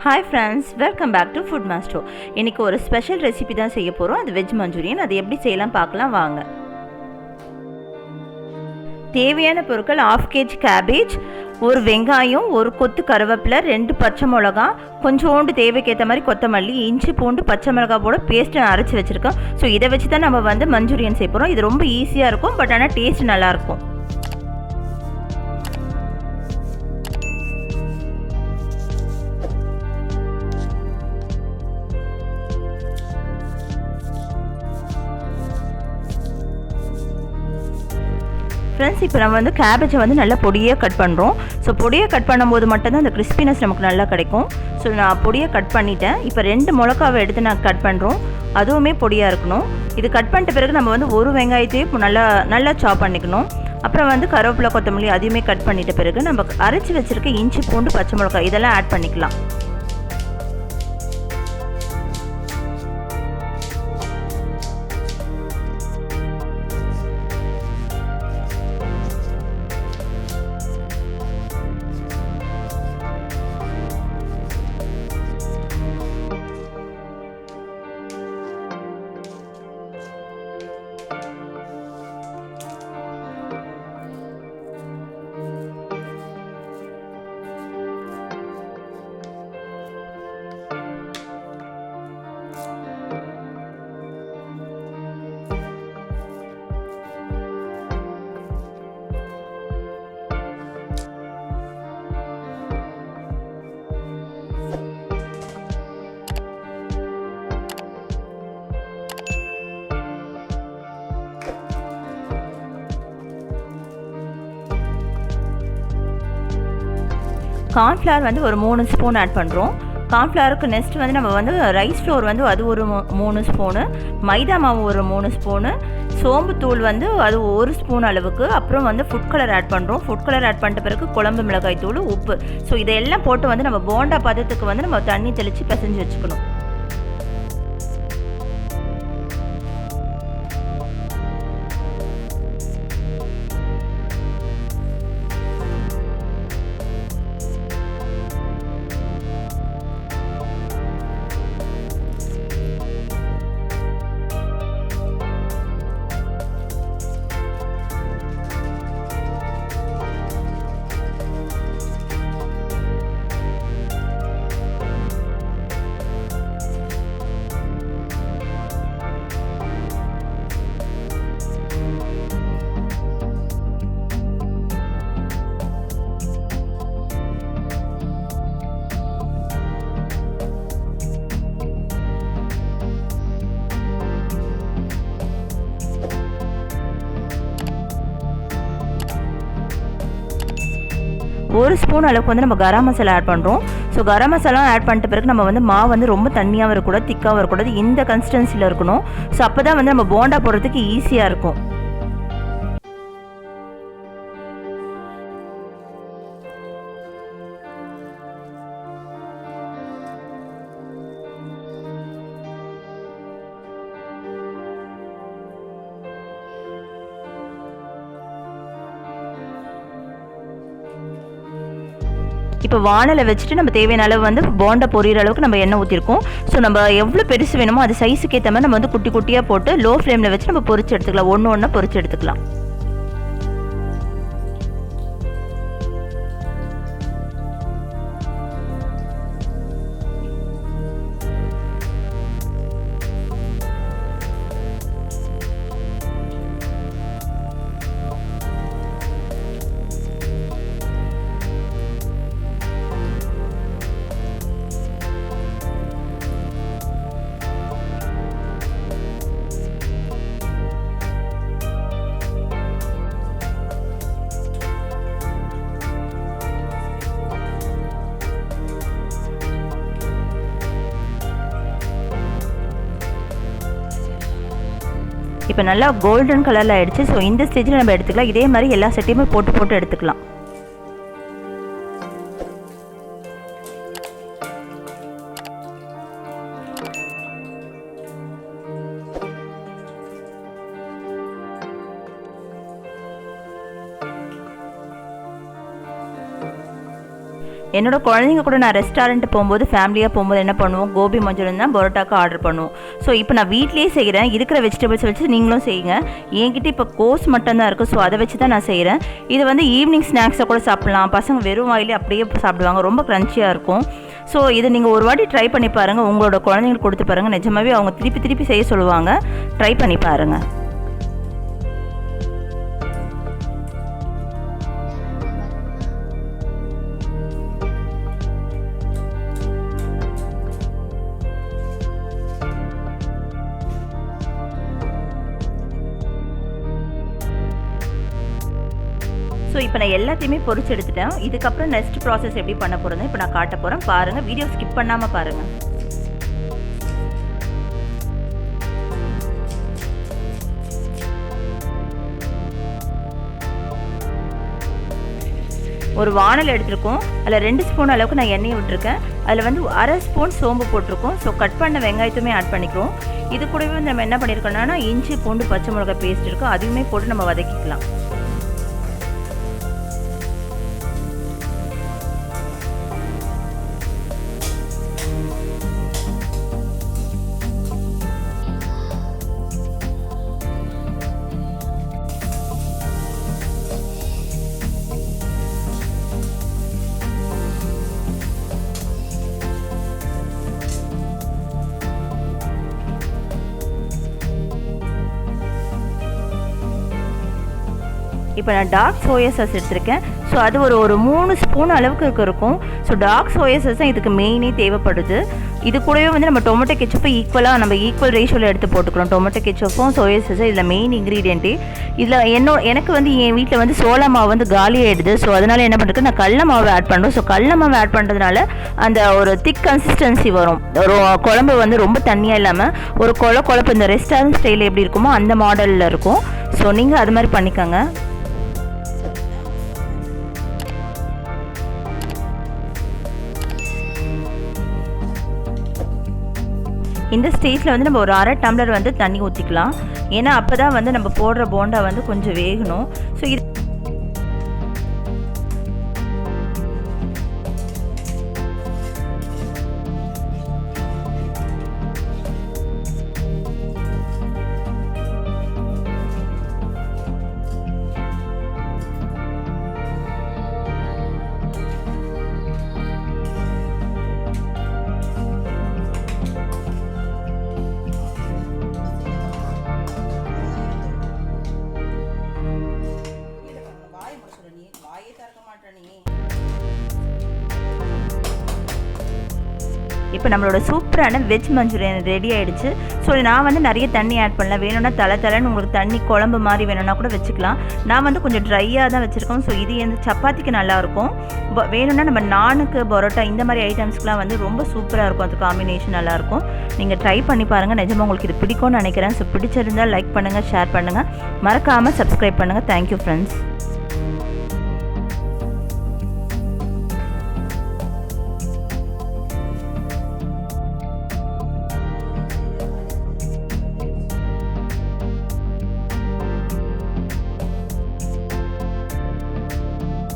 Hi friends, welcome back to Food Master. இன்றைக்கி ஒரு special recipe தான் செய்ய போகிறோம். அது வெஜ் மஞ்சூரியன். அது எப்படி செய்யலாம் பார்க்கலாம் வாங்க. தேவையான பொருட்கள்: 1/2 kg கேபேஜ், ஒரு வெங்காயம், ஒரு கொத்து கருவேப்பிலை, 2 பச்சை மிளகா, கொஞ்சோண்டு தேவைக்கேற்ற மாதிரி கொத்தமல்லி, இஞ்சி பூண்டு பச்சை மிளகா போட பேஸ்ட்டு அரைச்சி வச்சுருக்கோம். ஸோ இதை வச்சு தான் நம்ம மஞ்சூரியன் செய்ய போகிறோம். இது ரொம்ப ஈஸியாக இருக்கும், பட் ஆனால் டேஸ்ட் நல்லாயிருக்கும். ஃப்ரெண்ட்ஸ், இப்போ நம்ம கேபேஜை நல்லா பொடியாக கட் பண்ணுறோம். ஸோ பொடியாக கட் பண்ணும்போது மட்டும்தான் அந்த கிறிஸ்பினஸ் நமக்கு நல்லா கிடைக்கும். ஸோ நான் பொடியாக கட் பண்ணிட்டேன். இப்போ 2 மிளகாவை எடுத்து நான் கட் பண்ணுறோம். அதுவுமே பொடியாக இருக்கணும். இது கட் பண்ணிட்ட பிறகு நம்ம ஒரு வெங்காயத்தையும் நல்லா சாப் பண்ணிக்கணும். அப்புறம் கருவேப்பிலை கொத்தமல்லி அதையுமே கட் பண்ணிட்ட பிறகு நம்ம அரைச்சி வச்சுருக்க இஞ்சி பூண்டு பச்சை மிளகாய் இதெல்லாம் ஆட் பண்ணிக்கலாம். கார்ன்ஃப்ளவர் ஒரு 3 ஸ்பூன் ஆட் பண்ணுறோம். கார்ன்ஃப்ளவருக்கு நெக்ஸ்ட் நம்ம ரைஸ் ஃப்ளோர் அது ஒரு 3 ஸ்பூனு, மைதா மாவு ஒரு 3 ஸ்பூனு, சோம்புத்தூள் அது 1 ஸ்பூன் அளவுக்கு, அப்புறம் ஃபுட் கலர் ஆட் பண்ணுறோம். ஃபுட் கலர் ஆட் பண்ணிட்ட பிறகு குழம்பு மிளகாய் தூள், உப்பு. ஸோ இதெல்லாம் போட்டு நம்ம போண்டா பதத்துக்கு நம்ம தண்ணி தெளித்து பிசைஞ்சு வச்சுக்கணும். ஒரு ஸ்பூன் அளவுக்கு நம்ம கரம் மசாலா ஆட் பண்ணுறோம். ஸோ கரம் மசாலா ஆட் பண்ணிட்ட பிறகு நம்ம மாவு ரொம்ப தண்ணியாக வரக்கூடாது, திக்காக வரக்கூடாது, இந்த கன்சிஸ்டன்சியில் இருக்கணும். ஸோ அப்போ தான் நம்ம போண்டா போடுறதுக்கு ஈஸியாக இருக்கும். இப்போ வானலை வச்சுட்டு நம்ம தேவையான அளவு போண்டா பொரியிற அளவுக்கு நம்ம எண்ணெய் ஊற்றிருக்கோம். ஸோ நம்ம எவ்வளோ பெருசு வேணுமோ அது சைஸுக்கு ஏற்ற மாதிரி நம்ம குட்டி குட்டியாக போட்டு லோ ஃப்ளேமில் வச்சு நம்ம பொரிச்சு எடுத்துக்கலாம். ஒன்று ஒன்றா பொரிச்சு எடுத்துக்கலாம். இப்போ நல்லா கோல்டன் கலரில் ஆகிடுச்சு. ஸோ இந்த ஸ்டேஜில் நம்ம எடுத்துக்கலாம். இதே மாதிரி எல்லா செட்டையுமே போட்டு எடுத்துக்கலாம். என்னோட குழந்தைங்க கூட நான் ரெஸ்டாரண்ட் போகும்போது ஃபேமிலியாக போகும்போது என்ன பண்ணுவோம், கோபி மஞ்சூரியன் தான் பரோட்டாக்கு ஆர்டர் பண்ணுவோம். ஸோ இப்போ நான் வீட்லேயே செய்கிறேன். இருக்கிற வெஜிடபிள்ஸ் வச்சு நீங்களும் செய்யுங்க. என்கிட்ட இப்போ கோஸ் மட்டும்தான் இருக்குது, ஸோ அதை வச்சு தான் நான் செய்கிறேன். இது வந்து ஈவினிங் ஸ்நாக்ஸை கூட சாப்பிட்லாம். பசங்க வெறும் வாயிலே அப்படியே சாப்பிடுவாங்க, ரொம்ப க்ரன்ச்சியாக இருக்கும். ஸோ இதை நீங்கள் ஒரு வாட்டி ட்ரை பண்ணி பாருங்கள். உங்களோட குழந்தைங்களுக்கு கொடுத்து பாருங்கள், நிஜமாகவே அவங்க திருப்பி திருப்பி செய்ய சொல்லுவாங்க. ட்ரை பண்ணி பாருங்கள். ஸோ இப்போ நான் எல்லாத்தையுமே பொரிச்சு எடுத்துட்டேன். இதுக்கப்புறம் நெக்ஸ்ட் ப்ராசஸ் எப்படி பண்ண போகிறேன்னு இப்போ நான் காட்ட போகிறேன். பாருங்கள், வீடியோ ஸ்கிப் பண்ணாமல் பாருங்கள். ஒரு வானல் எடுத்துருக்கோம். அதில் 2 ஸ்பூன் அளவுக்கு நான் எண்ணெய் விட்டுருக்கேன். அதில் வந்து 1/2 ஸ்பூன் சோம்பு போட்டிருக்கோம். ஸோ கட் பண்ண வெங்காயத்துமே ஆட் பண்ணிக்கிறோம். இது கூடவே வந்து நம்ம என்ன பண்ணியிருக்கோம்னா இஞ்சி பூண்டு பச்சை மிளகாய் பேஸ்ட் இருக்கும், அதையுமே போட்டு நம்ம வதக்கிக்கலாம். இப்போ நான் டார்க் சோயா சாஸ் எடுத்திருக்கேன். ஸோ அது ஒரு 3 ஸ்பூன் அளவுக்கு இருக்கும். ஸோ டார்க் சோயா சாஸ் தான் இதுக்கு மெயினே தேவைப்படுது. இது கூடவே வந்து நம்ம டொமேட்டோ கெச்சப்பை ஈக்குவல் ரேஷியோவில் எடுத்து போட்டுக்கிறோம். டொமேட்டோ கெச்சப்பும் சோயா சாஸும் இதில் மெயின் இன்க்ரீடியண்ட்டு. இதில் எனக்கு வந்து என் வீட்டில் வந்து சோளா மாவு வந்து காலி ஆகிடுது. ஸோ அதனால் என்ன பண்ணுறது, நான் கடல மாவு ஆட் பண்ணுறோம். ஸோ கடல மாவு ஆட் பண்ணுறதுனால அந்த ஒரு திக் கன்சிஸ்டன்சி வரும். ஒரு குழம்பு வந்து ரொம்ப தண்ணியாக இல்லாமல் ஒரு குழம்பு இந்த ரெஸ்டாரண்ட் ஸ்டைலில் எப்படி இருக்குமோ அந்த மாடலில் இருக்கும். ஸோ நீங்கள் அது மாதிரி பண்ணிக்கோங்க. இந்த ஸ்டேஜில் வந்து நம்ம ஒரு 1/2 டம்ளர் வந்து தண்ணி ஊற்றிக்கலாம். ஏன்னா அப்போ தான் வந்து நம்ம போடுற போண்டா வந்து கொஞ்சம் வேகணும். ஸோ இது இப்போ நம்மளோட சூப்பரான வெஜ் மஞ்சூரியன் ரெடி ஆகிடுச்சு. ஸோ நான் வந்து நிறைய தண்ணி ஆட் பண்ணல. வேணும்னா தலைன்னு உங்களுக்கு தண்ணி குழம்பு மாதிரி வேணும்னா கூட வச்சுக்கலாம். நான் வந்து கொஞ்சம் ட்ரையாக தான் வச்சுருக்கோம். ஸோ இது வந்து சப்பாத்திக்கு நல்லாயிருக்கும். வேணும்னா நம்ம நானுக்கு பரோட்டா இந்த மாதிரி ஐட்டம்ஸ்க்குலாம் வந்து ரொம்ப சூப்பராக இருக்கும். அது காம்பினேஷன் நல்லாயிருக்கும். நீங்கள் ட்ரை பண்ணி பாருங்கள். நிஜமாக உங்களுக்கு இது பிடிக்கும்னு நினைக்கிறேன். ஸோ பிடிச்சிருந்தால் லைக் பண்ணுங்கள், ஷேர் பண்ணுங்கள், மறக்காமல் சப்ஸ்கிரைப் பண்ணுங்கள். Thank you friends.